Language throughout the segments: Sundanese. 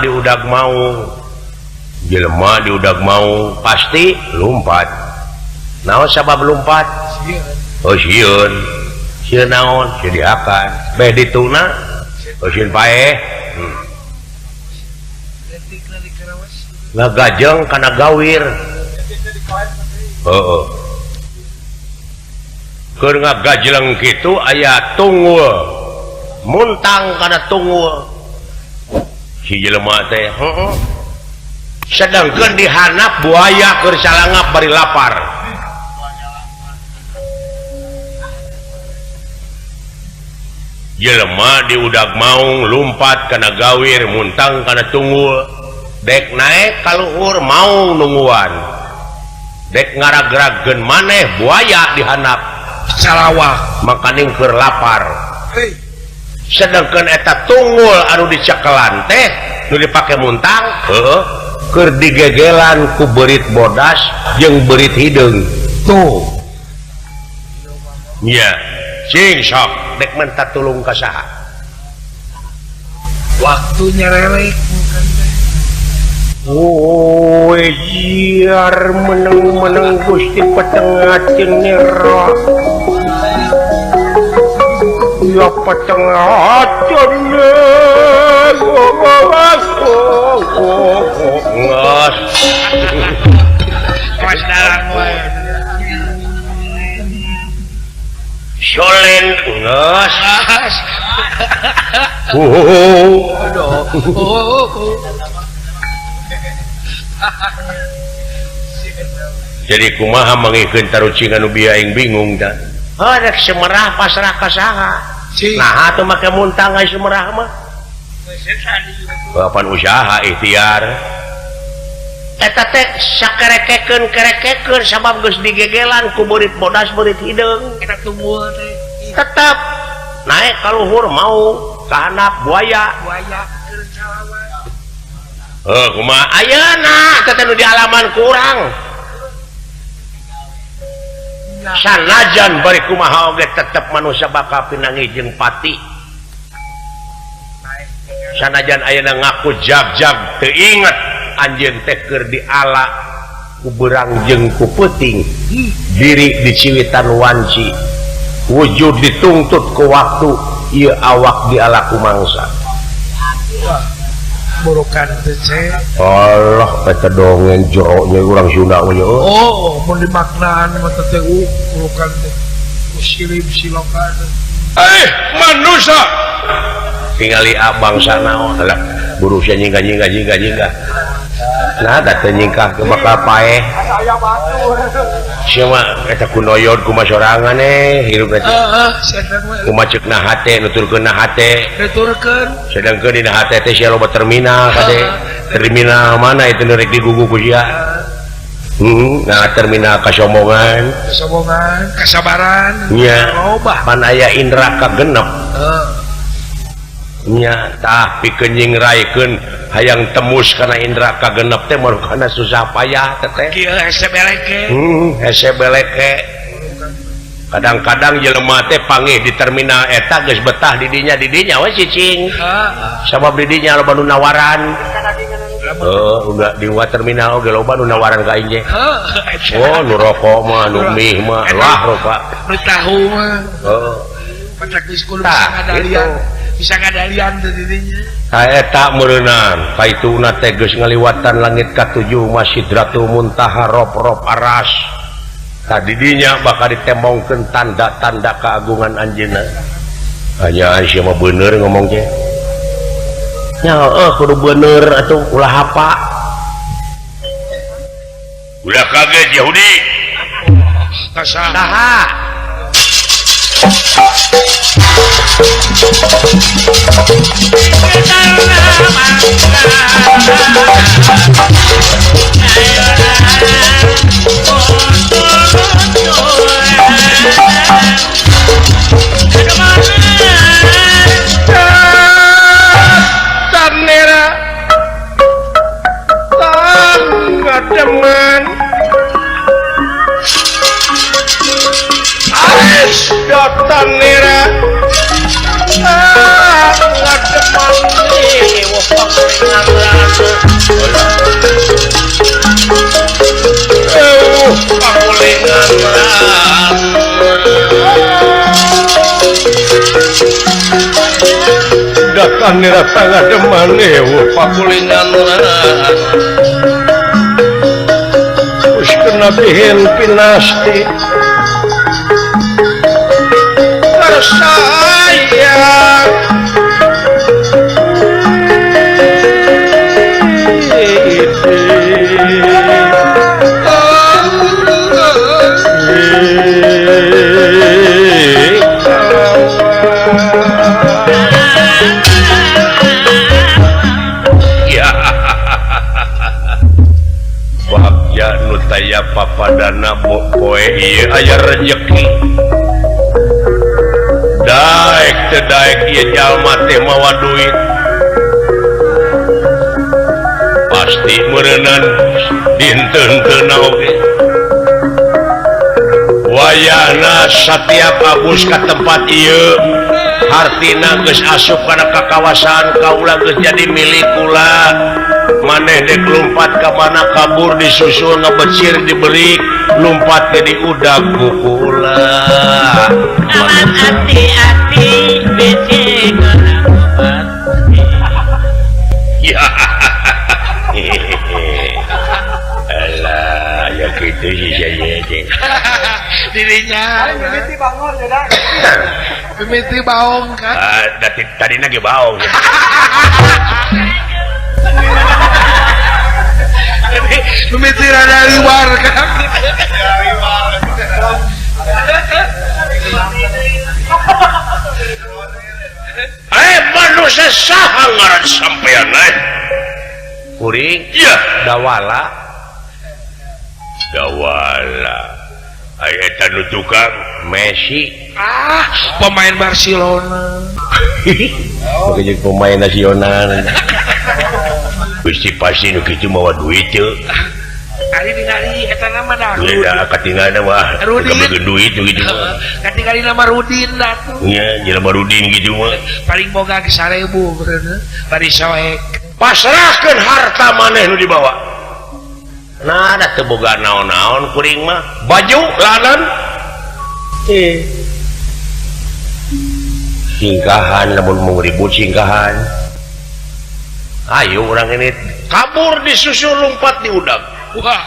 diudag mau jelema diudag mau pasti lumpat naon sabab lumpat oh sieun sieun naon sediakan beh dituna oh sieun paeh ngagajeng kana gawir heeh keur ngagajleng kitu aya tunggul muntang kana tunggul si jelema teh sedangkan dihanap buaya keur salangap bari lapar jelema diudag maung lumpat kana gawir muntang kana tunggul dek naik ka luhur mau nungguan dek ngaragrageun maneh buaya dihanap salawah makaning keur lapar sedangkan eta tunggul anu dicekelan teh nu dipake muntang keur digegelan ku berit bodas jeung berit hideung tuh nya cing sok dek menta tulung ka saha waktunya relek bukan teh oh jiar meneng-meneng Gusti petengatin nira ya petengatin ngas pas dalang wae solen ngas jadi kumaha mangikeun tarucingan nu bieu aing bingung dah rek semerah pasrah ka saha nah atuh make muntang aya semerah mah kapan usaha ikhtiar eta teh sakerekekeun sabab geus digegelan ku berit bodas berit hideung kita tunggu teh tetep naik ka luhur mau kahanap buaya keur salawat kumaha ayeuna teteh nu di halaman kurang sanajan bari kumaha oge tetep manusia bakal pinangi jeung pati sanajan ayeuna ngaku jag-jag teu inget anjeun teh keur diala ku beurang jeung ku peuting diri di ciwitan wanci wujud ditungtut ku waktu ieu awak diala ku mangsa burukan teh cek Allah eta dongeng jeronya urang Sunda mah oh mun dimaknaan mah teh burukan teh muslim silokan manusia tingali abang sanaon lah burusia nyingga nah da teh nyingkah ke bakal paeh sia mah eta kunoyod kumaha sorangan hirup teh kumaha ceukna hate nuturkeun na hate nuturkeun sedangkeun dina hate teh sia loba terminal kade terminal mana itu nu rek digugu ku sia nah terminal kasombongan kasabaran nya loba pan aya indra kagenep nya tah pikeun nyingraikeun hayang tembus kana indra kagenep teh marukana susah payah teh kieu hese beleke hese beleke kadang-kadang jelema teh panggih di terminal eta geus betah di dinya we cicing sabab di dinya loba nu nawaran udah di terminal oge loba nu nawaran ka aing oh nu rokok mah nu mie mah lah rupa nu tahu mah patak di sekolah bisa ngadalian teh didinya eta meureunang kaituna teh geus ngaliwatan langit ka-7 Sidratul Muntaha rob aras tadi dinya bakal ditembongkeun tanda-tanda keagungan anjeunna anya sia mah bener ngomong teh nya kudu bener atuh ulah apa ulah kaget Yahudi kasaha teman Aris datan nera ngademan nih wah kanira tangga demane pakulingan wis kena bihin pinasti sayang Nutaya papadana poe ieu aya rejeki daek teu daek ieu jalma teh mawa duit pasti meureunnan dinten-teunna oge wayahna satiap abus ka tempat ieu hartina geus asup kana kakawasan kaula geus jadi milik kula maneh dek lompat ke mana kabur disusul ngebecir diberi lompat ke di udag kukula aman hati-hati becek lompat ya alah ya gitu sih saya dirinya mimiti bangun ya mimiti baong kan tadi lagi baong mimiti rada liwar kan manusia saha ngaran sampean kuring iya dawala aya eta nu tukang Messi pemain Barcelona jadi pemain nasional pasti nu kitu mawa duit teu ari ningali eta nama dah da katinggalna mah kebegeun duit gitu katingali nama Rudin dah tuh nya jelema Rudin gitu mah paling boga ke 1000 beureuh bari soek pasrahkeun harta maneh nu dibawa nah da teu boga naon-naon kuring mah baju lanan singkahan lamun mau ribut singkahan ayo orang ini kabur disusul lompat di udag wah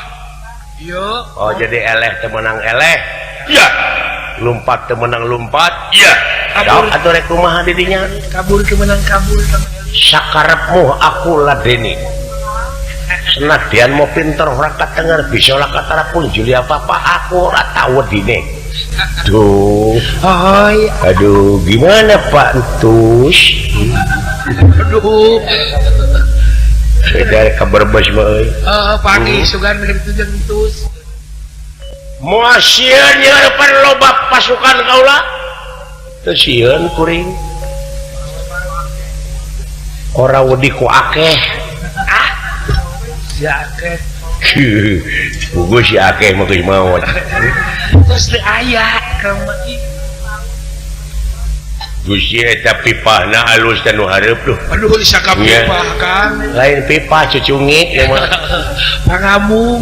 iya oh jadi eleh temenang eleh iya lompat temenang lompat iya kabur atau rek kumaha didinya kabur kemenang kabur sakarepmu aku ladeni senadyan mau pinter ora katenger bisa lah katara pun juli apa-apa aku ora tau dine duh aduh gimana Pak Entus aduh dari kabar bos mah pagi sugan begitu jeung Entus moal sieun nya depan loba pasukan kaula teu sieun kuring ora wedi ku akeh si akeh puguh si akeh mah geus maot terus teu aya kamari Gusti eta pipahna alus teh nu hareup tuh aduh disaka pipah kan lain pipah cucungit ya mah pangamu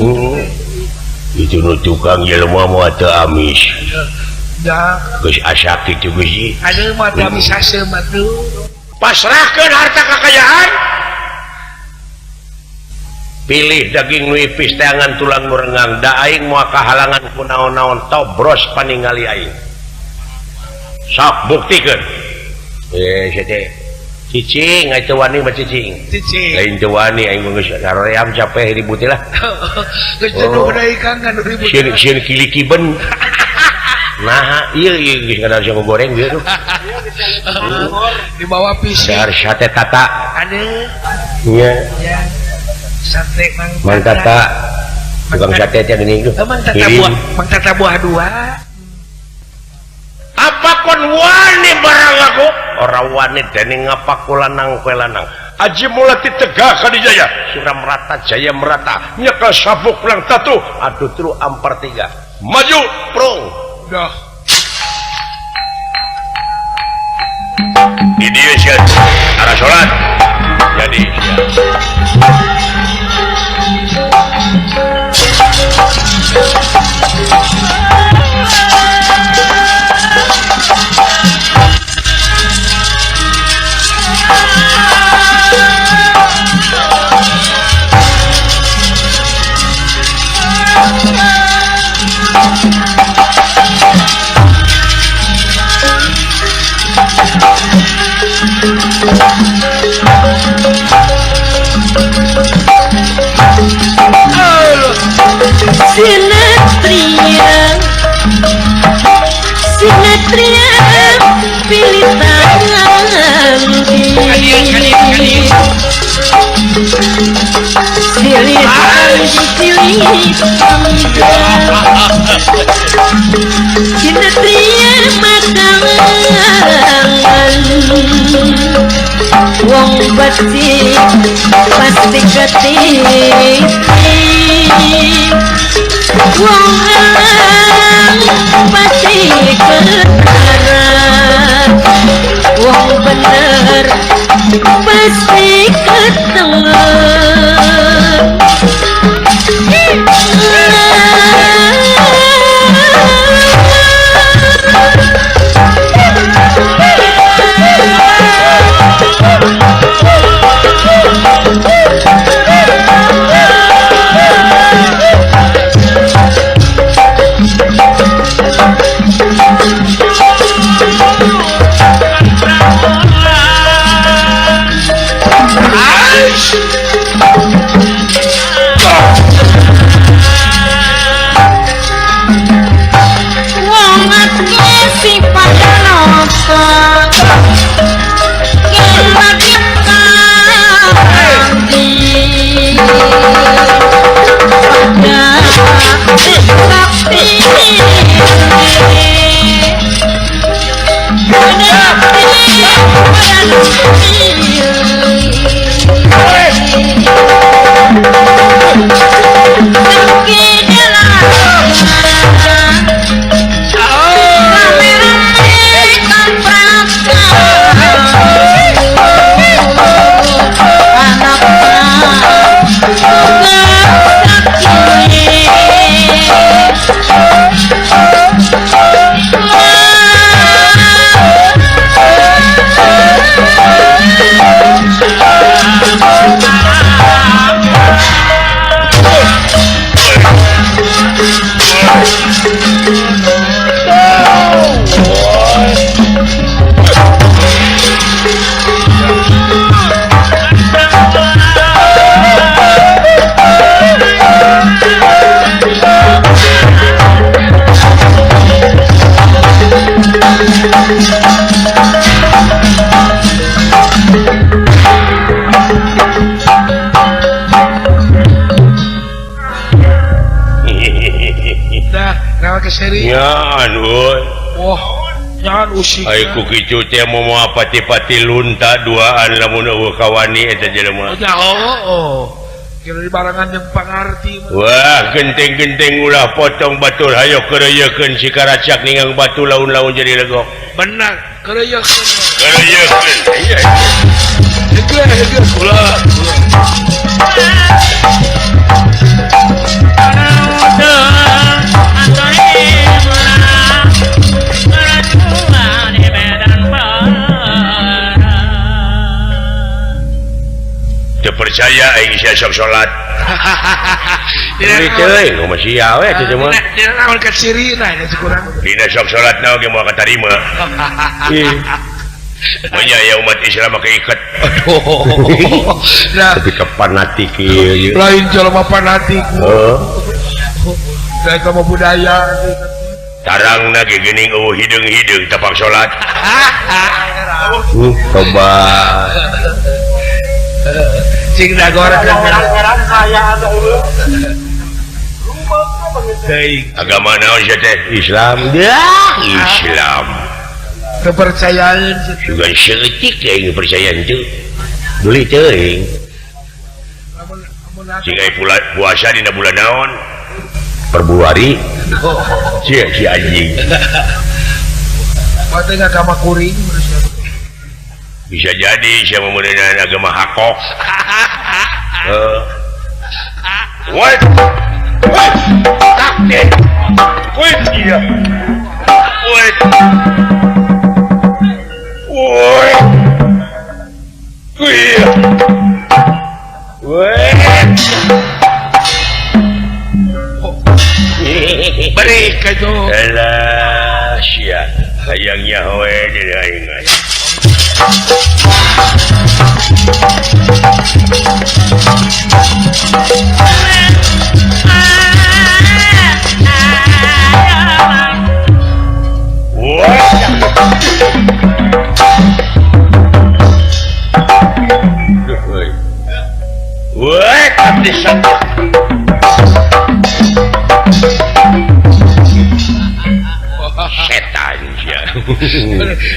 itu nu tukang jelema mah teu amis da geus asak kitu Gusti ada mah teu amis asem atuh pasrahkeun harta kekayaan pilih daging nu ipis teangan tulang nu rengang da aing moal kahalangan ku naon-naon tobros paningali aing sok buktikeun teh cicing aya teu wani mah cicing lain teu wani aing geus saroream capek ribut lah geus jenuh deui kang kan ribut sieun kilikiben nah ieu geus kada bisa goreng dia tuh di bawah pisau dar sate tata ada nya ya sate mang tata tukang sate teh geuning tuh mang tata buah dua apa kon wani barang aku orang wani dening ngapakulanang kue lanang aji mulati tegak kadijaya sudah merata jaya merata nyekel sabuk pulang tatu aduh turu ampar 3 maju prong dah di dia siat arah sholat jadi siat Sinetria pilih tangan Sinetria matangan wong becik pasti ketiti wong elang pasti ketara wong bener pasti Aiku kicu teh mau pati-pati lunta duaan lamun eueuh kawani eta jelema. Kira di barangan yang pangarti. Wah, genteng-genteng ulah potong batur hayo kereyekeun si karacak ningang batu laun-laun jadi legok. Benar, kereyekeun. Kereyekeun. Iya. Hege ulah. Percaya aing sia sok salat. Deui teuing nu masih we teh mah. Dina naon ka sirina nya kurang. Dina sok salat naon ge moal katarima. Manya ya umat Islam make iket. Nah, tapi ke fanatik ieu. Lain jelema fanatik. Da eta mah budaya. Tarangna ge geuning eueuh hideung-hideung tapak salat. Coba. Cing dagora agama naon sia teh Islam Islam kepercayaan juga seutik aing percaya henteu deui teuing cing aya puasa dina bulan naon Februari si anjing matanya agama kuring bisa jadi siapa memenuhi agama hakok. What? Takde. What dia? What? What? Kuya. What? Balik ka to. Alah, sia. Hayangnya we di aing. Wah, katisan. Setan ya.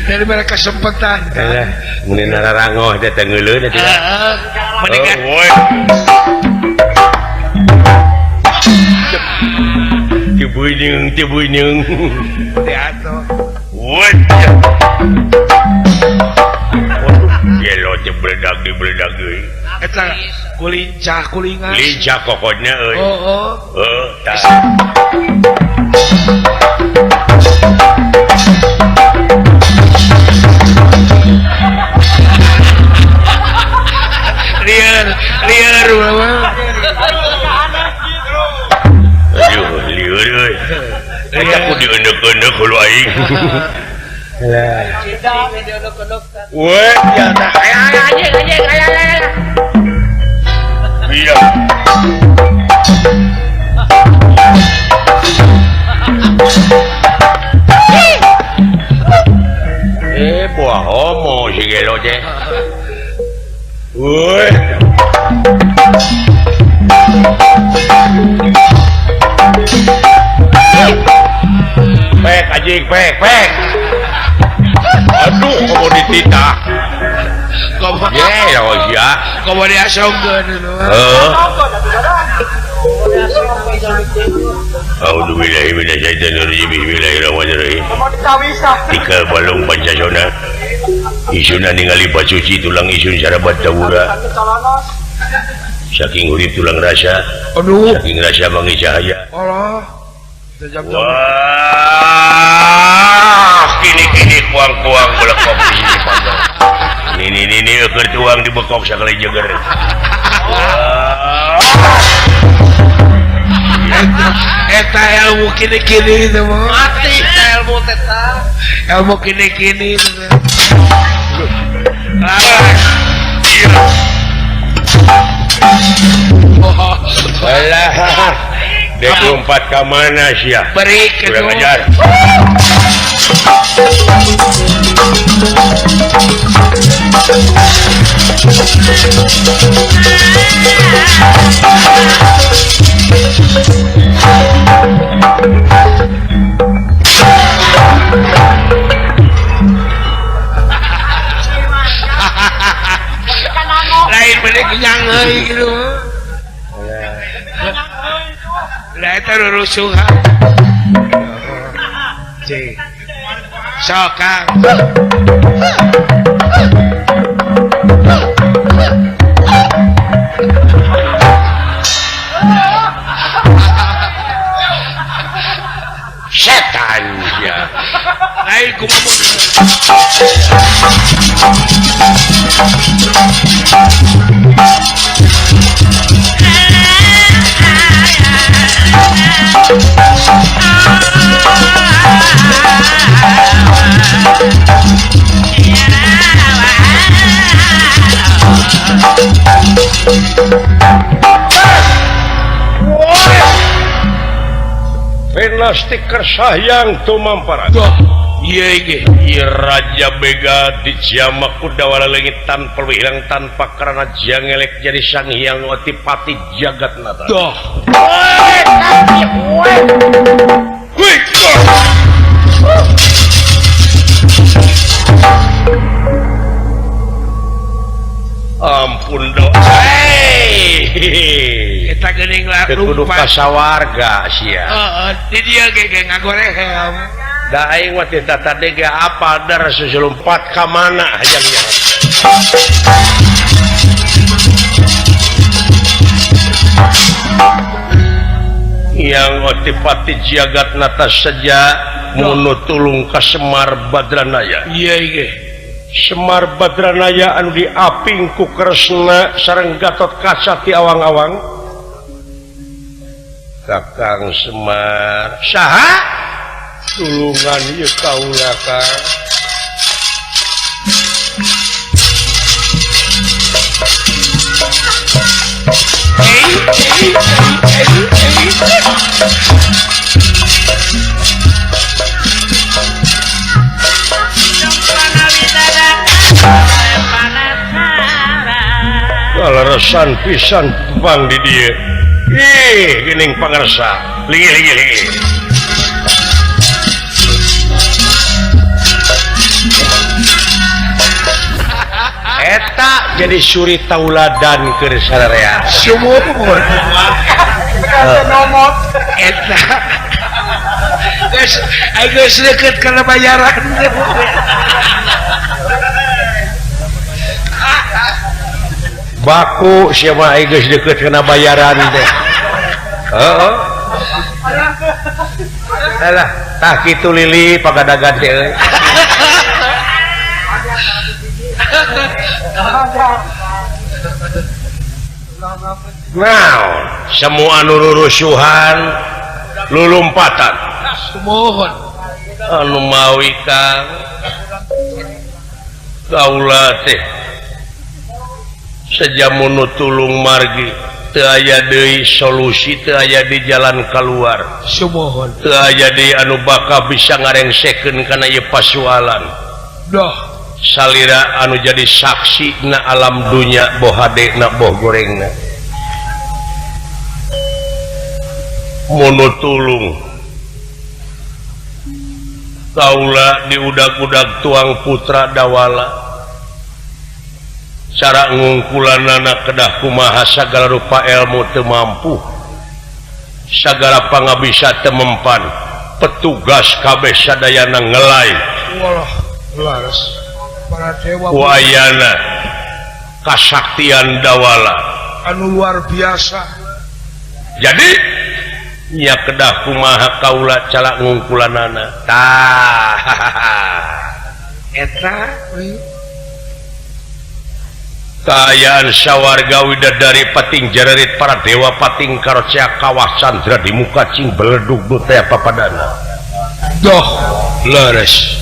Dari mana kesempatan? Alah, mun nararangoh teh teh ngeuleun teh. Menikah. Woi. Tibuineung. Teato. Woi. Gelo teh bledag euy. Eta kulingan. Lincah kokotnya euy. Oh. Tah. Liar mama. Aduh, liur euy. Eta kudu eundeuk-eundeuk hulu aing. Lah. Woi, ya tah anjing. Iya. Buah homo si gelo teh. Woi. Pek anjing, pek. Aduh, komoditi tah. Ya, Komo dia songkeun A'udzubillahi minasyaitonirrajim. Bismillahirrahmanirrahim. Tika balung Pancasona. Isuna ningali pasuci tulang isun sarabat tawura. Saking urip tulang rasa. Aduh. Saking rasa mangi cahaya. Allah. Wah, kini kuang-kuang belekok di sini panggang. Ini keur tuang dibekok sakali jeger. Eta ilmu kini-kini itu mah. Mati ilmu teta. Ilmu kini-kini itu. Alah, dek lompat ke mana sih ya? Beri Kurang kedua. ajar. Lain beri kenyang euy gitu. Lah eta rusuhan. Cik. Sok Kang. Setan ya. Lain kumaha. Pena stiker sayang tumamparan. Tuh, iya ge. Raja Bega dijamak kudawala langit tanpa hilang tanpa karena jangelek jadi sang hyang otipati jagat nata. Tuh. Ampun doa. Eta geuning lah Kudu kasawarga sia. Di dia ge ngagorehem. Da aing mah teh tadi ge apa dar susulumpat ka mana hajangnya. Yang otipati jagat nata saja munu tulung ka Semar Badranaya. Iya ge. Semar Badranaya anu diaping ku Kresna sareng Gatot Kaca ti awang-awang. Kakang Semar saha tulungan ieu kaula Kang. resan pisan bang di dia gening pangersa lingi eta jadi suri tauladan ke sadarea sumur eta guys deket karena bayaran baku siapa guys deket kena bayaran teh alah tah kitu lili pagadagan teh nah semua nururusuhan lulumpatan mohon anu mawi kang kaula teh sejamun tulung margi teu aya deui solusi teu aya di jalan keluar sumohon teu aya deui anu bakal bisa ngarengsekeun kana ieu pasualan doh salira anu jadi saksi na alam dunya boh hade na boh gorengna monotulung kaula diudag-udag tuang putra dawala cara ngungkulanana kedah kumaha sagala rupa ilmu teu mampu sagala pangabisa teu mempan petugas kabeh sadayana ngelai walah laras para dewa kuayana kasaktian dawala anu luar biasa jadi nya kedah kumaha kaula cara ngungkulanana tah eta kaayaan sawarga widadari pating jarerit para dewa pating karocea kawah candra di muka cing beledug teh papadana doh leres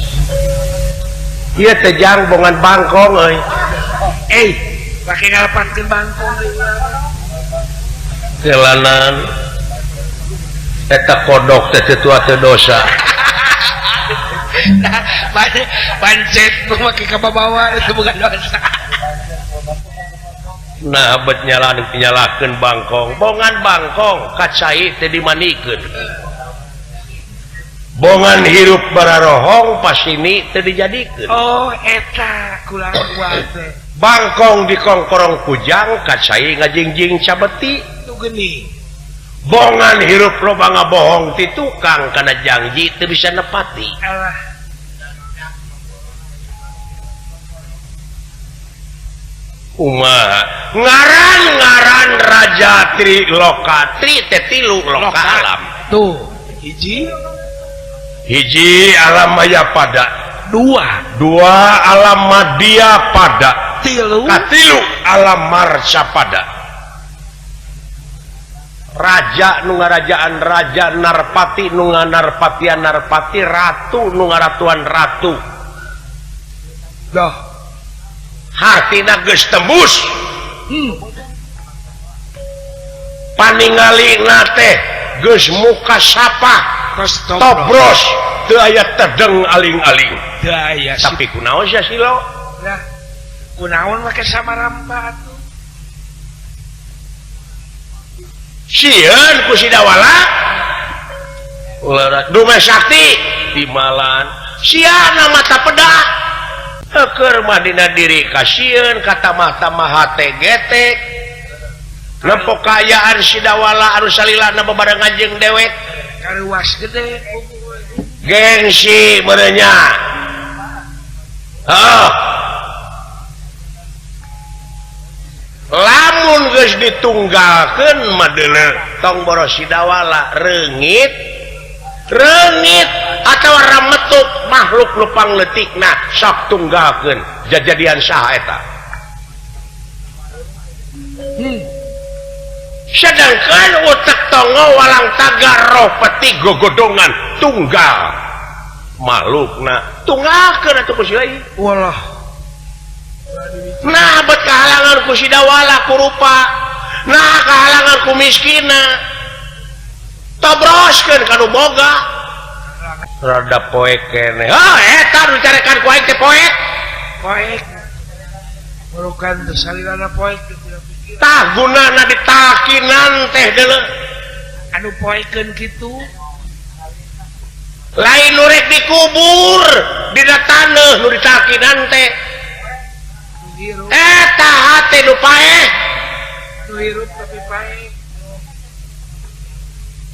ieu teh jang bongan bangkong euy pake ngalapatkeun bangkong kelanan eta kodok teh tua teh dosa pancet make ka babawa itu bukan dosa nah bet nyalakeun bangkong bongan bangkong kacai teh dimanikeun bongan hirup bararohong pas ini teu dijadikeun oh eta kulang kuat teh bangkong dikongkorong kujang kacai ngajingjing cabeti tu geuning bongan hirup loba ngabohong ti tukang kana janji teu bisa nepati alah umaha ngaran raja tri loka tri teh tilu loka alam tuh hiji alam maya pada dua alam madia pada tilu alam marca pada raja nu ngarajaan raja narpati nu nganarpatian narpati ratu nu ngaratuan ratu dah hartina geus tembus paningalina teh geus muka sapa tobros teu aya tedeng aling-aling teu aya tapi kunaon sia silo lah kunaon make samarampa atuh sieun ku si dawala lerat dume sakti timalan siana mata pedak keur madina diri kasieun kata mata mahate getek nempok kayaan si dawala anu salilana bebarengan jeung dewek karuas gede gengsi merenya lamun geus ditunggalkeun madena tong boros si dawala reungit atawa rametuk makhluk lupang letikna sok tunggalkeun jajadian saha eta sedangkan utek tongo walang tagar roh peti gogodongan tunggal makhlukna tunggalkeun atuh ku si lain walah nah bet kahalangan ku si dawala ku rupa nah kahalangan kamiskina tobroskeun kanu boga rada poek kene eta dicarekan ku aing teh poek merukan salirana poek tah gunana ditakinan teh deuleu anu poekeun kitu lain nu rek dikubur dina taneuh nu ditakinan teh eta hate nu paeh nu hirup tapi paeh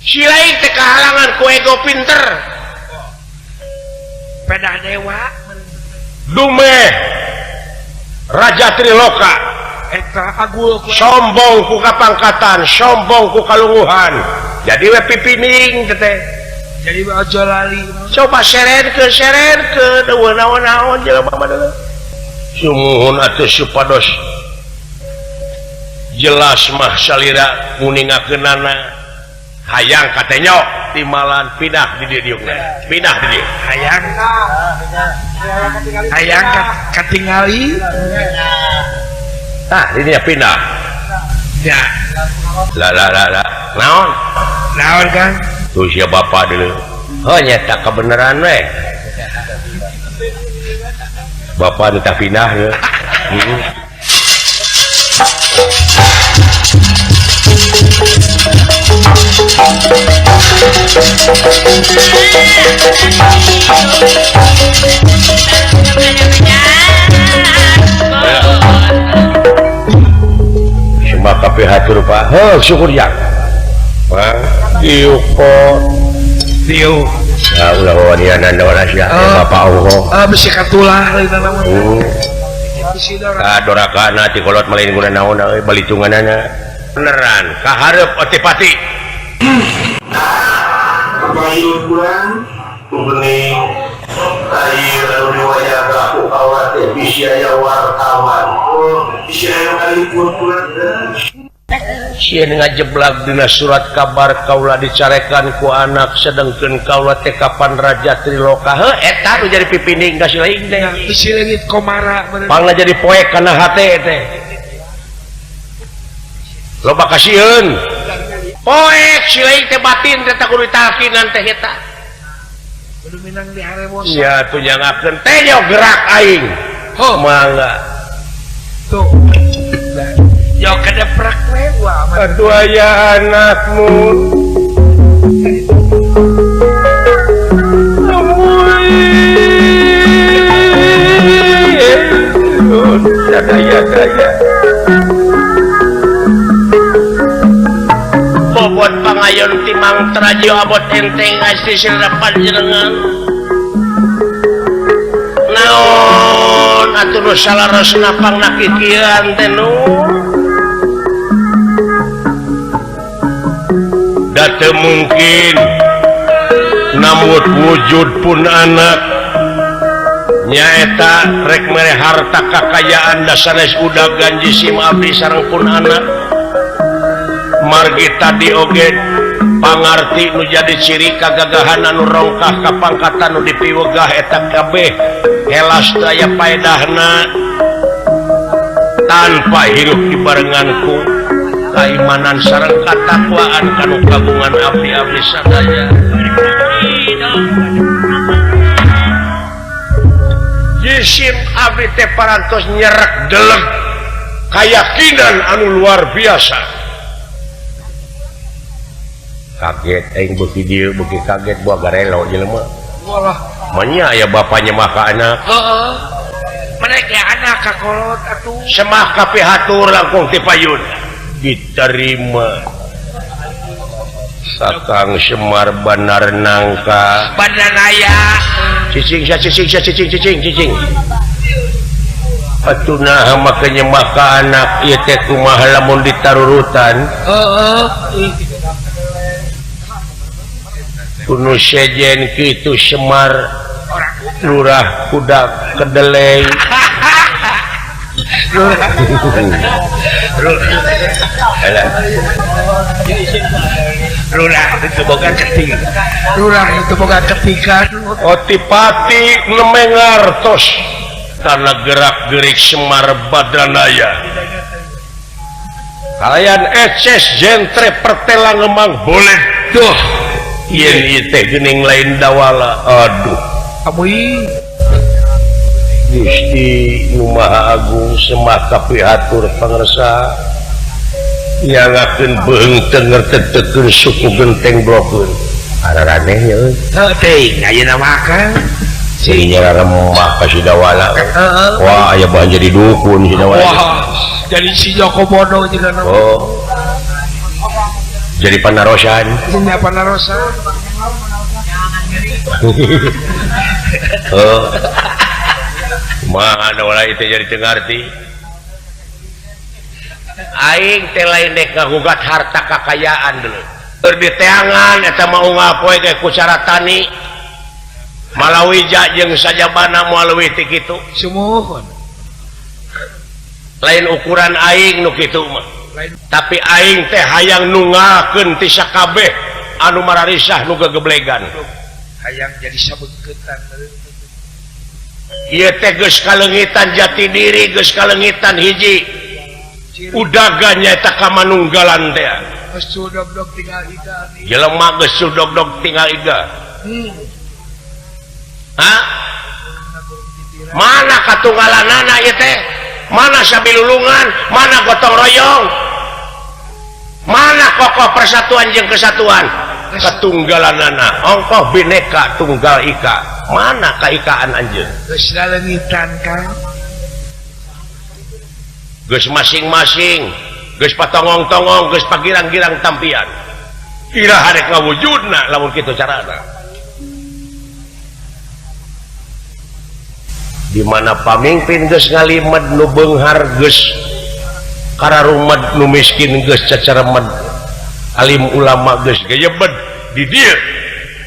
si lain teh kahalangan ku ego pinter pedah dewa dume Raja Triloka eta agul ku sombong ku kapangkatan sombong ku kalungguhan jadi we pipining teh jadi aja lali coba serenkeun naon-naon jelema mah deuleu sumuhun atuh supados jelas mah salira nguningakeunana hayang katanya timalan pindah di dieu pindah di dieu hayang katingali tah ini ya pindah ya la naon kan tuh sia bapak dulu nyata kebenaran we bapak nu tah pindah ya cuma kape hatur pak syukur yang ieu kok tiu ya ulah waniana walasya bapak Allah bisi katulah lain naon dorakana ti kolot malain guna naon balitunganana beneran kaharep otipati Kamayun bulan Kubening Air riwayat aku kawat Bisyaya wartawan Bisyaya kalipun bulan sieun ngajeblak dina surat kabar kaula dicarekan ku anak sedengkeun kaula teh kapan Raja Triloka eta nu jadi pipining ka si lain teh bisi leungit komara pangna jadi poek kana hate teh loba kasieun poek si lain teh batin teh kudu ditakinan teh eta kudu minang di haremos sia tuh nyangakeun teh yo gerak aing mangga tuh yo kedeprak we wah aduh aya anakmu daya bobot pangayon timang terajo abot enteng asli sirapan jenengan naon atuh nu salarosna pangna kikiran teh nu date mungkin namun wujud pun anak nyaeta rek mere harta kakayaan dasanes udah ganji sim abdi sareng pun anak margi tadi oge pangarti nu jadi ciri kagagahan anu rongkah kapangkatan nu dipiwegah eta kabeh helas daya paedahna tanpa hirup dibarenganku keimanan sareng katakwaan kanu kagungan abdi-abdi sadaya jisim abdi teh parantos nyerek deleg keyakinan anu luar biasa kaget aing beuki dieu beuki kaget buah garelo jelema walah manya aya bapanya maka anak heeh mereka anak kakolot atuh semah kape hatur langkung ti payun diterima Kakang Semar Banar Nangka Bandanaya cicing atuna makanya maka anak ieu teh kumaha lamun ditarurutan kudu sejen kitu Semar lurah kuda kedelai Lurah itu boga ketika otipati nemengartos karena gerak-gerik Semar Badanaya kalian eces jentre pertela ngemang boleh tuh yen ieu teh geuning lain dawala aduh Amuy Gusti Nu Maha Agung semaka pihatur pangresa nyangakeun beung tenger tetekeun suku genteng blokeun araraneh nya teuing ayeuna makan sirinya remah ka si dawala wah aya bahan jadi dukun si dawala wah jadi si Joko Bodo juga nama oh jadi panarosan ini apa narosa oh mana dawala itu jadi tengarti aing teh lain dek ngagugat harta kakayaan dulu terbiteangan eta mau ngapoe ke ku cara tani malawi jeung sajabana moal leuwih ti kitu sumuhun lain ukuran aing nu kitu mah tapi aing teh hayang nungakeun ti sakabeh anu mararisah nu gegeblegan hayang jadi sabeuketan ieu teh geus kalengitan jati diri geus kalengitan hiji udaga nyaeta kamanunggalan teh geus sudog-dog tinggal iga jelema geus sudog-dog tinggal iga hah mana katunggalanana ieu teh mana sabilulungan mana gotong royong mana kokoh persatuan jeung kesatuan ketunggalanana ongkoh bineka tunggal ika mana kaikaan anjeun geus lalengitan kan geus masing-masing geus patongong-tongong geus pagirang-girang tampian kira harek ngawujudna lamun kitu carana di mana pamimpin geus ngalimed nu beunghar geus kararumed nu miskin geus cacaremed alim ulama geus gayebed di dieu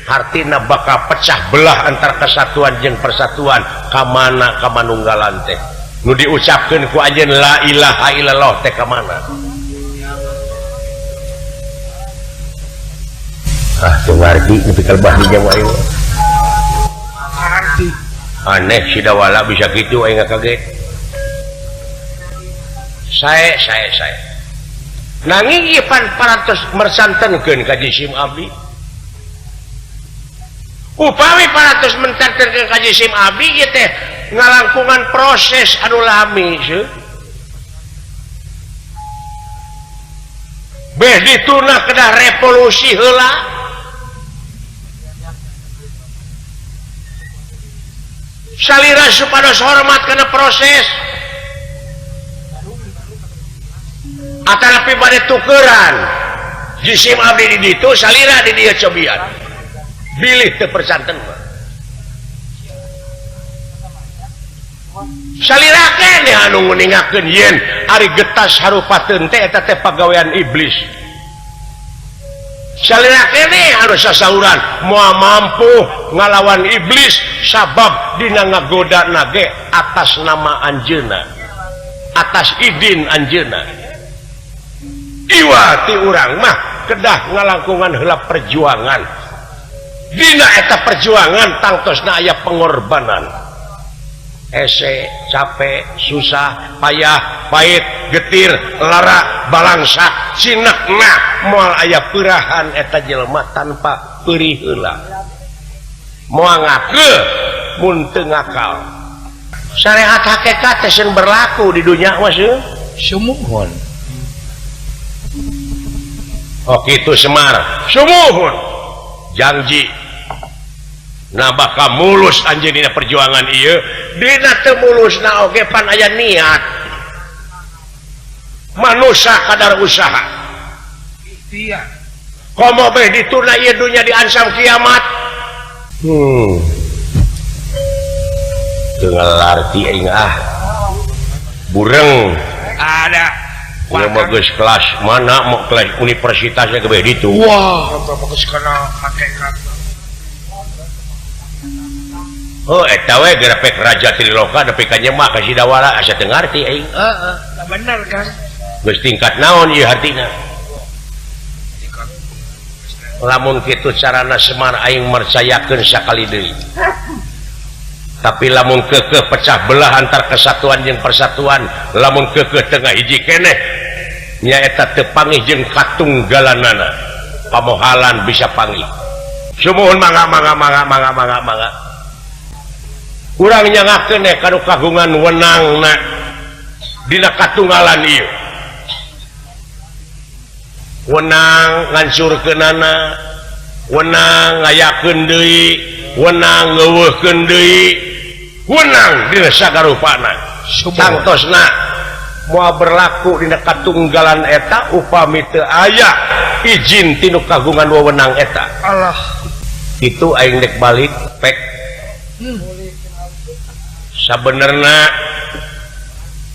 hartina bakal pecah belah antar kesatuan jeung persatuan ka mana kamanunggalan teh nu diucapkeun ku anjeun la ilaha illallah teh ka mana teu ngarti nepi ka bahdinya wae arti aneh si dawala bisa gitu aing kaget sae nanging ieu pan parantos mersantenkeun ka jisim abdi upami parantos mensantenkeun ka jisim abdi ieu teh ngalangkungan proses anu lami seuh beh dituna kedah revolusi heula salira supados hormat kana proses atanapi bade tukeran jisim abdi di ditu salira di dieu cobian bilih teu persanten salira keneh anu nguningakeun yen ari getas harupateun teh eta teh pagawean iblis salira keneh anu sasauran moal mampu ngalawan iblis sabab dina ngagoda nage atas nama anjeuna atas idin anjeuna iwa ti urang mah kedah ngalangkungan heula perjuangan dina eta perjuangan tangtosna aya pengorbanan ese capek susah payah pait getir lara balangsak cinekna moal aya peurahan eta jelema tanpa peurih heula moal ngake mun teu ngakal syariat hakikat teh sieun berlaku di dunya mah seuh sumuhun oh kitu Semar sumuhun janji nah bakal mulus anjeun dina perjuangan ieu dina teu mulusna oge pan aya niat manusia kadar usaha iya komo beh dituna ieu dunya diansam kiamat teu ngalarti aing bureng ada ieu mah geus kelas mana mau kelas universitasnya gebeh ditu wah fokus kana hakikat oh eta we grafik raja Triloka nepi ka nyemak ka si dawala asa teu ngarti aing bener kan geus tingkat naon ieu hartina lamun kitu carana Semar aing mercayakeun sakali deui tapi lamun keukeuh pecah belah antar kesatuan jeung persatuan lamun keukeuh teu ngahiji keneh nyaeta tepangih jeung katunggalanana pamohalan bisa pangih sumuhun mangga urang nyangakeun kanu kagungan wenangna dina katunggalan ieu wenang ngancurkeunana wenang ngayakeun deui wenang ngeuweuhkeun deui wenang dina sagarupana santosna moal berlaku dina katunggalan eta upami teu aya izin tinu kagungan wewenang eta Allah itu aing dek balik pek sabenerna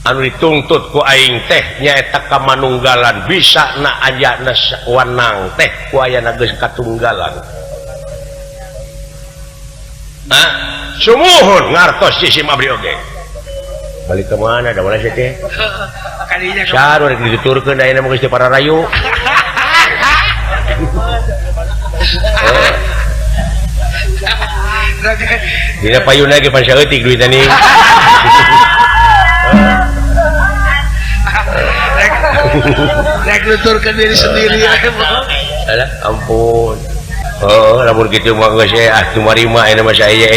anu dituntut ku aing teh nyaeta kamanunggalan bisa na ayana wenang teh ku ayana geus katunggalan nah sumuhun ngartos si Abdi oge balik ke mana da mana sih teh kalinya saru rek dituturkeun da ayeuna mah geus teu para rayu dina payuna ge pan saeutik duit tani rek nuturkeun diri sendiri alah ampun lamun kitu mah geus atuh marima ayeuna mah saya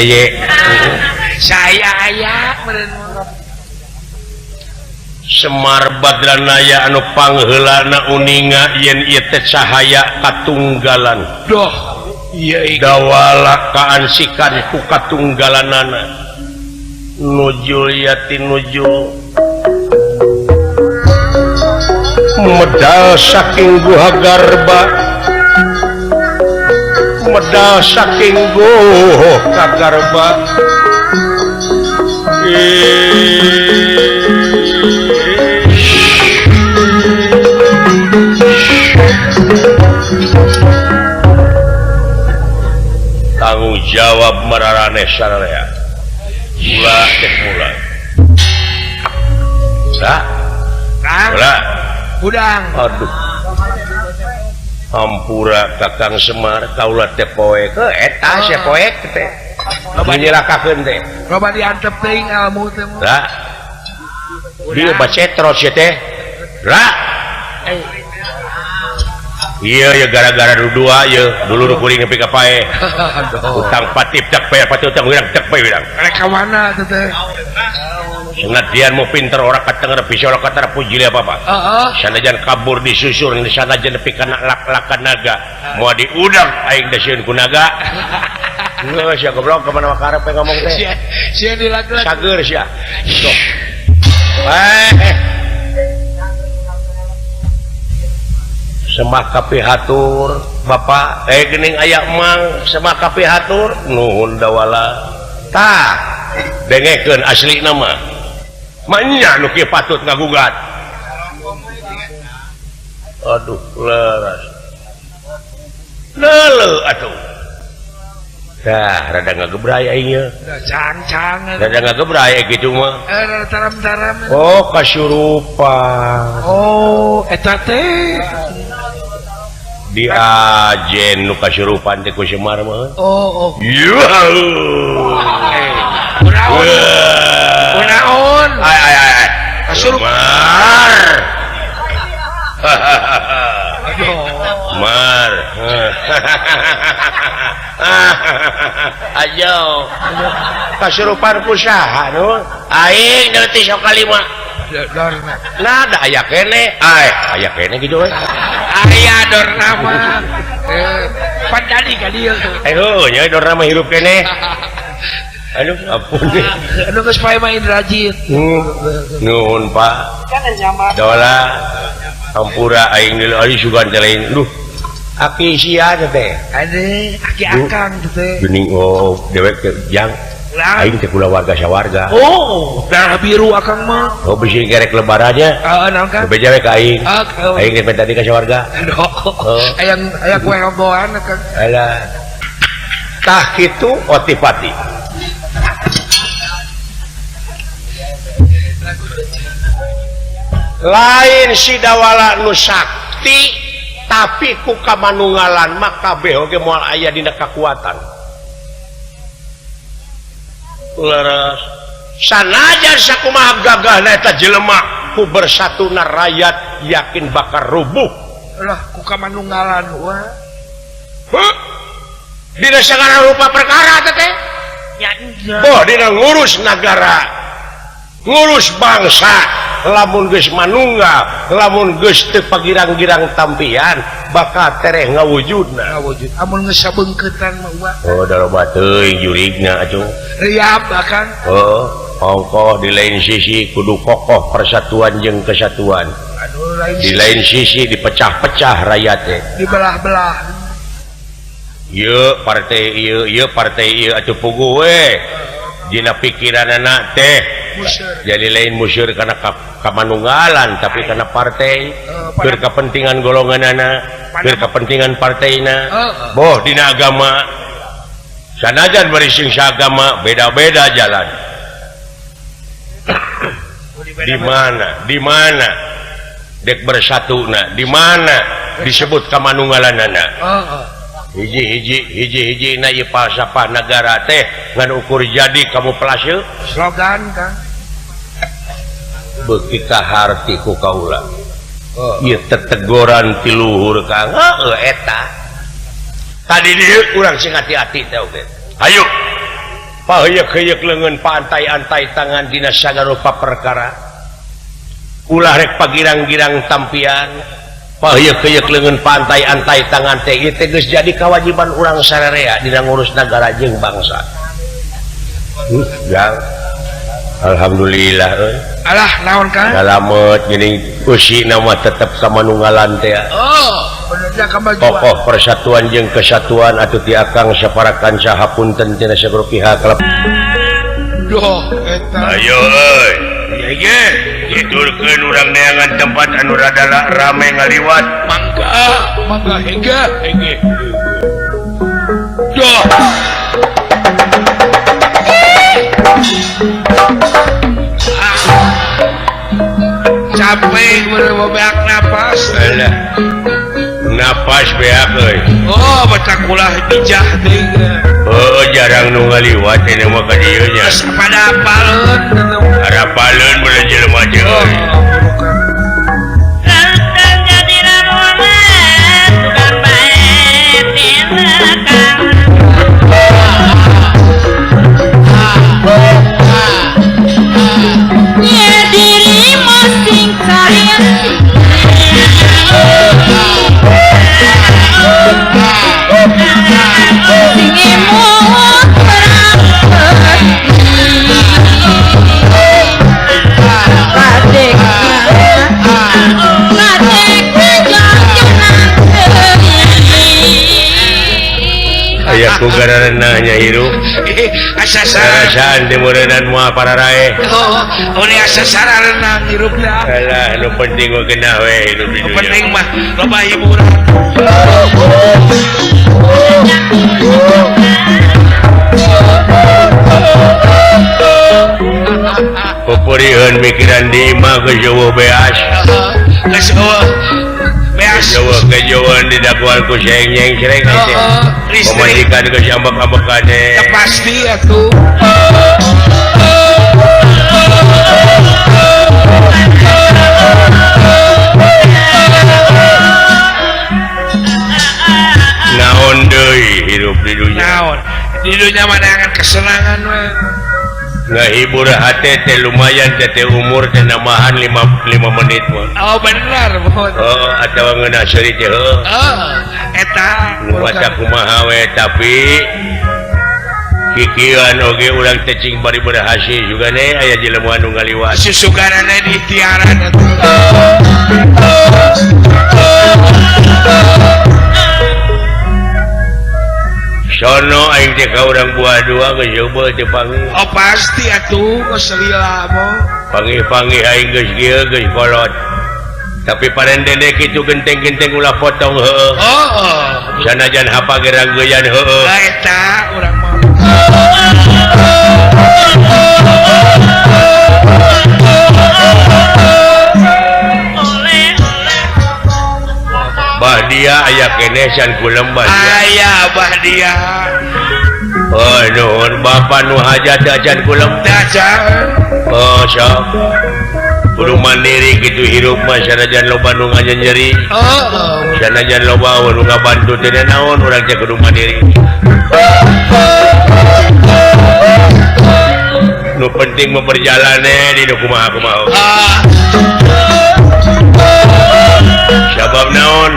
saya aya meureun Semar Badranaya anu pangheulana uninga yen ieu teh cahaya katunggalan doh iya dawala kaansikan ku katunggalanana nujul yatin nujul medal saking guha garba medal saking guha kagarba tanggung jawab mararane sararea mula cek mula Kang mula udang aduh hampura Kakang Semar kaula teh poek eta sia poek teh menyerakakeun teh coba diantep teuing ilmu teh lah dieu bacetros ya teh lah iya ya gara-gara dua ya dulu kuring nepi ka pae utang patip cek pae pati utang urang cek pae urang rek ka mana teh teh senatian mau pinter orang katenger bisa orang kata puji apa-apa sanajan kabur disusur sanajan nepi kana lak-lakan naga mau diudang aing da sieun ku naga geus sia goblok ka mana karep ngomong teh sia dilak-lak sager sia sok semah kapihatur Bapak geuning aya emang semah kapihatur nuhun dawala tah dengekeun asli nama manya nu kieu patut ngagugat aduh leres leuleuh atuh dah rada ngagebray aing ye cang-cang rada ngagebray kitu mah taram-taram oh kasurupan oh eta teh di ajen nu kasurupan teh ku Semar mah oh kunaon ay kasurupan Mar ayo kasurupan ku saha nu aing neuti sok kalima nah da aya kene aya kene kitu we aya dorna mah padani ka dieu nya dorna mah hirup kene aduh ampun anu geus pae main rajin nuhun Pak dola ampura aing ari sugan teh lain duh aki sia teh ade aki akang teh geuning oh dewek jang aing teh kula warga sawarga oh darah biru akang mah oh bisi gerek lebarannya naon kan bebeja we ka aing aing teh tadi ka sawarga aya kue robohan akang alah tah kitu otipati lain si dawala nu sakti tapi ku kamanunggalan mah kabeh oge moal aya dina kakuatan leres sanajan sakumaha gagahna eta jelema ku bersatuna rakyat yakin bakal rubuh. Lah ku kamanunggalan wah. Dina sagala rupa perkara teh. Ya iya. Boh dina ngurus negara, ngurus bangsa, lamun geus manunggal, lamun geus teu pagirang-girang tampian, bakal tereh ngawujudna. Ngawujud. Amun geus sabeungkeutan mah wah. Oh, daloba teuing jurigna atuh. Riap akan. Oh, ongkoh di lain sisi kudu kokoh persatuan jeung kesatuan. Aduh lain Di lain sisi dipecah-pecah rakyat teh. dibelah-belah. Ieu partai ieu atuh puguh we. Dina pikiran anak teh Museur. jadi lain musyur karena kamanunggalan tapi karena partai keur kepentingan golonganana, keur kepentingan partaina. Boh dina agama sanajan bari sing sagama beda-beda jalan. Di mana dek bersatuna, di mana disebut kamanunggalanana. Hiji na ieu falsafah negara teh ngan ukur jadi kamuflase Slogan kan. beuki kaharti ku kaula. Ieu teteguran ti luhur Kang. Heueuh eta. Tadi dieu urang sing hati-hati teh oge. Hayu. Paheuyeuh-heuyeuh leungeun paantai-antai tangan dina sagarupa perkara. Ulah rek pagirang-girang tampian. Paheuyeuh-heuyeuh leungeun pantai-antai tangan teh ieu teh geus jadi kewajiban urang sararea dina ngurus negara jeung bangsa. Yang alhamdulillah Alah naon kan? salamet geuning usina mah tetep kamanunggalan teh. Benernya kemajuan. Kokoh persatuan jeung kesatuan atuh ti akang saparakan sahapunten tina saguru pihak. Doh eta. Ayo euy. Ye, ditulkeun urang neangan tempat anu rada rame ngaliwat. Mangga hege. Doh. Capek beak napas. Alah. Napas beak euy. Oh, batak ulah bijah deui. Oh, jarang nu ngaliwat ini mah ka dieu nya. Pada apaleun. Harapaleun bener jelema teh euy. Aya kugaranna nya hirup. Asa Rasaan timeureunana moal pararae. Oni asa sararna hirupna. Alah, nu penting mah geunah we hidup di dunya. Penting mah loba hiburan. Pupurieun mikiran di imah geus eueuh beas. Geus eueuh beas. Eueuh kejauhan didakwal ku seng-nyeng sreng teh. Pemajikan geus ambek-ambekan teh. Ya pasti atuh. Naon deui hirup di dunya. Naon? Di dunia mah dengan kesenangan we. Ngahibur hate teh lumayan teh umur teh namahan 5 menit mah. Oh benar, mohon. Oh, atawa ngeunah seuri teh heuh. Eta. Nu maca kumaha we tapi kikieuan oge urang teh cing bari berhasil juga ne aya jelema anu ngaliwat. Susuganana di ikhtiaran atuh. Sono aing teh ka urang buah dua geus eueuh teh panggih. Oh pasti atuh geus lila mah. Panggih-panggih aing geus kieu geus kolot. Tapi parendene kitu genteng-genteng ulah potong heueuh. Sanajan hapa gerang geuyan heueuh. Eta urang mah. Bah dia aya keneh san kulem bah dia. Aya bah dia. Oh nuhun bapa nu hajat acan kulem. Dacan. Oh sok. kudu mandiri gitu hirup mah sanajan loba nu nyeri sanajan loba nu ngabantu teh naon urang teh kudu mandiri nu penting memperjalane di kumaha sabab naon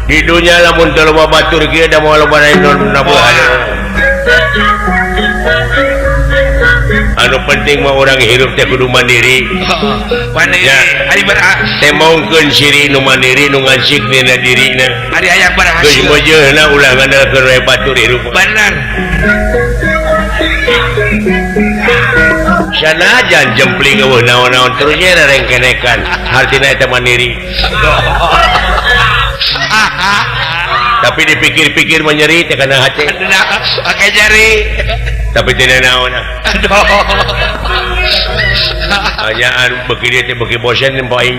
di dunia lamun teu loba batur kieu da moal loba nabuhan anu penting mah urang hirup teh kudu mandiri ya ari teh maungkeun siri nu mandiri nu ngansik dina dirina ari aya berhasil geus mojeuna ulah ngandalkeun we batur hirup bener sanajan jempling eueuh naon-naon terus nya rengkenekan artina eta mandiri tapi dipikir-pikir menyeri teh kana hate pakai jari tapi tidak naon aduh hanyaan begini teh beuki bosen nempo aing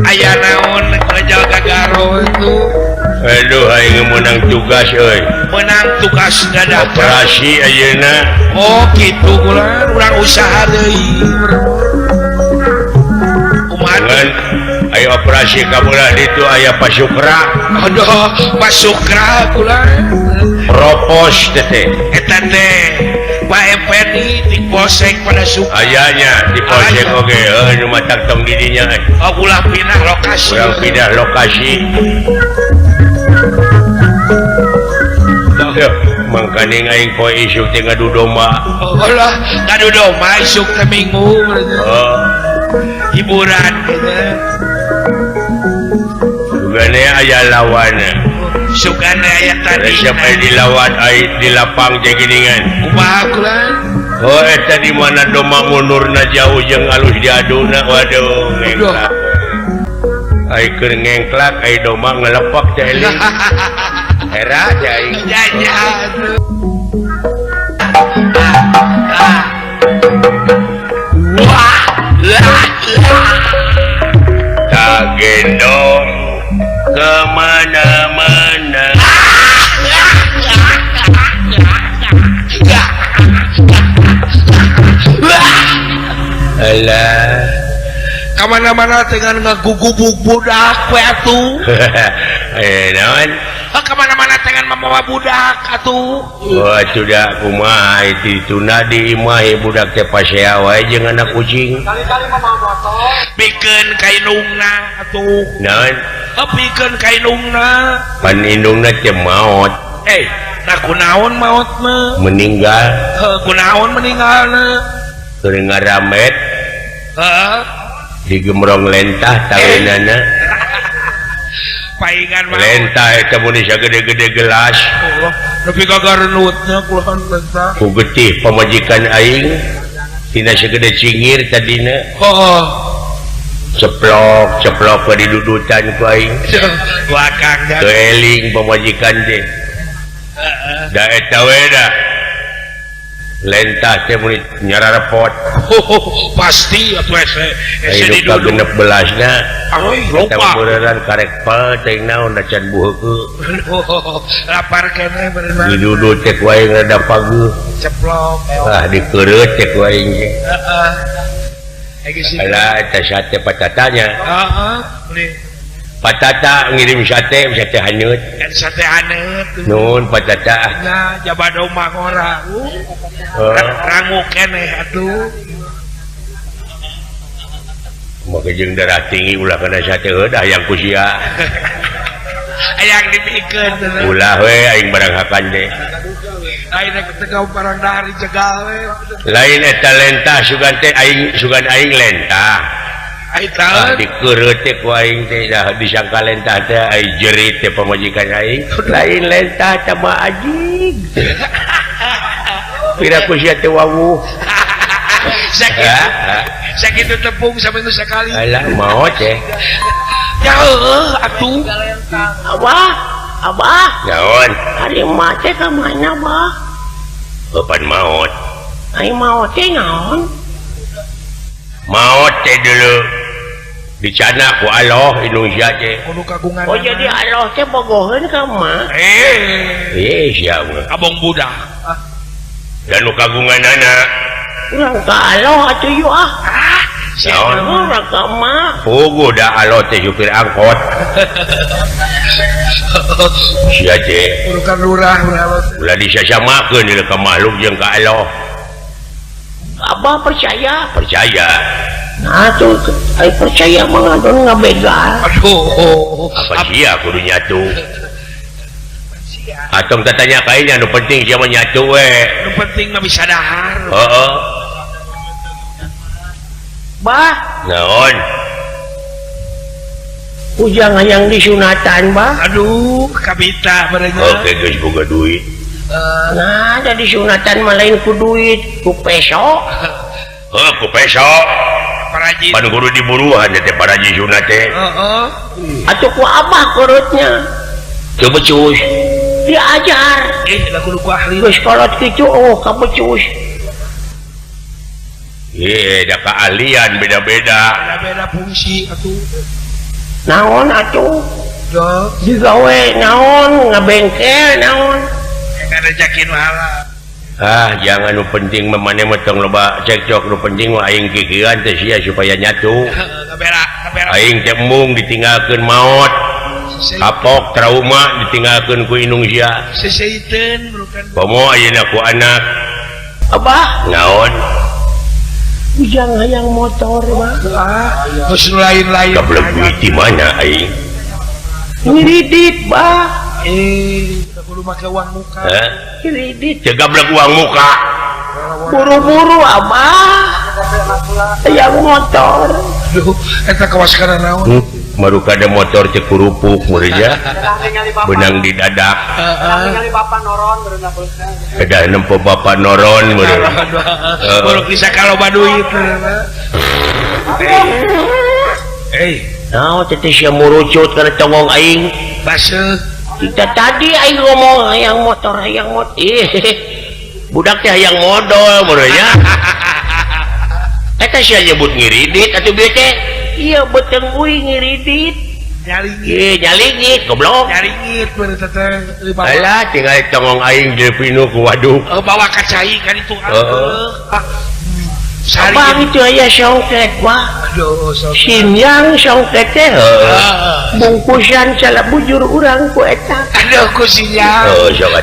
aya naon ngejaga garo itu aduh aing menang tugas euy menang tugas dadakan operasi ayeuna oh gitu urang usaha deui dengan aya operasi kabelah ditu aya pasukra aduh pasukra kula propos teh eta teh Pak Effendi di polsek pada suka ayanya di polsek oge nu matak tong didinya ulah pindah lokasi urang pindah lokasi mangkaning aing poe isuk teh ngadu domba Allah ngadu domba isuk teh minggu hiburan gitu sugane aya lawana sugane aya tadi siapa dilawan ai di lapang teh geuningan kumaha kula oh eta di mana domba mundurna jauh jeung alus diaduna waduh ngengklak ai keur ngengklak ai domba ngelepak teh eling era cai jajan wah tak gendong kemana-mana alah kemana-mana dengan ngagugubuk budak we atuh naon kemana-mana dengan membawa budak atuh wah sudah kumaha dituna di imah budak teh pasea wae jeung anak kucing kali-kali mah motor pikeun kainungna atuh naon pikeun kainungna pan indungna teh maot nah kunaon maot mah meninggal kunaon meninggalna keur ngaramet heeh digemrong lentah tawinana paingan mah lentah eta mun sagede-gede gelas tapi gagarneutnya kulahan lentah ku getih pamajikan aing tina sagede cingir tadina ceplok ke didudutan ku aing wakang keeling pamajikan teh da eta we da lentah teh mun nyararepot pasti atuh ese hidup ka 16 na oi eta lupa beneran karek pa teh naon da can buheukeun lapar keneh beneran didudut teh ku aing rada pageuh ceplok dikereut teh ku aing teh heeh alah eta sate patatanya nih patata ngirim sate haneut sate haneut nun patata nah jaba domba ngora rangu keneh atuh maka jeung darah tinggi ulah kana sate heudah yang kusia yang dipikeun ulah we aing barang hakan teh aing ketegau barang dari jegal we lain eta lentah sugan teh aing sugan aing lentah aing tahu dikereut teh ku aing teh dah disangka lentah teh ai jerit teh pamajikan aing lain lentah teh mah ajig pira ku sia teh wawuh sakit tepung sampai sekali alah mau teh ya atuh Abah naon hari mate ke mana bah kapan maut ai mau teh naon maut teh dulu dicana ku Allah Indonesia teh kudu kagungan oh jadi Allah teh bogoheun ka mah sia mah abong budak dan nu kagungan anak Urang kalau atuh yuk naon Urang ka mah. pugu da alo teh supir angkot sia teh urukan lurah berhalot ulah disasamakeun ieu ka makhluk jeung ka Allah Abah percaya. Nah Tuh, percaya mah ngadon ngabegal. aduh apa sia kudu nyatu atong katanya kayaknya nu penting siapa nyatu we nu penting mah bisa dahar heeh Bah, naon ujang hayang disunatan, Bah. aduh kabita barenya oke geus boga duit Nah, ada disunatan mah lain ku duit, ku peso. ku peso parajin pan kudu diburuhan teh para sunat teh heeh Atuh ku abah kurutnya. coba cuy Diajar. lah kudu ku ahli Geus kolot kitu ka becus. da keahlian beda-beda beda fungsi atuh Naon atuh? dong Digawe naon, ngabengkel naon. ngarejakin wahala jangan nu penting memane metong loba cekcok nu penting mah aing kikiran teh sia supaya nyatu ngabera aing teh mung ditinggalkeun maot kapok trauma ditinggalkeun ku indung sia seseiteun bukan pomo ayeuna ku anak Abah, naon ujang hayang motor, Bah. terus lain-lain gablek duit di mana aing Ngiridit, Bah. kudu make uang muka Ngiridit. teu gablek uang muka Buru-buru, Abah. Hayang motor. aduh eta kawaskaran naon maru kada motor teh kurupuk meureun benang di dadak kada nempo bapak noron meureun baru bisa kalau baduit Nah, teh sia murucut kana tongong aing. baseuh Kita tadi aing ngomong hayang motor. budak teh hayang modal meureun nya eta sia nyebut ngiridit atuh bieu teh Iya beteng uing ngiridit. nyaringit nyalingit goblok nyaringit bener teteh alah tinggal tongong aing jeung pinu ku waduk bawa kacai kan itu sari Abang itu aya songket, Wah. aduh Simyang songket teh. Bungkusan salah bujur urang ku eta. aduh kusinya sok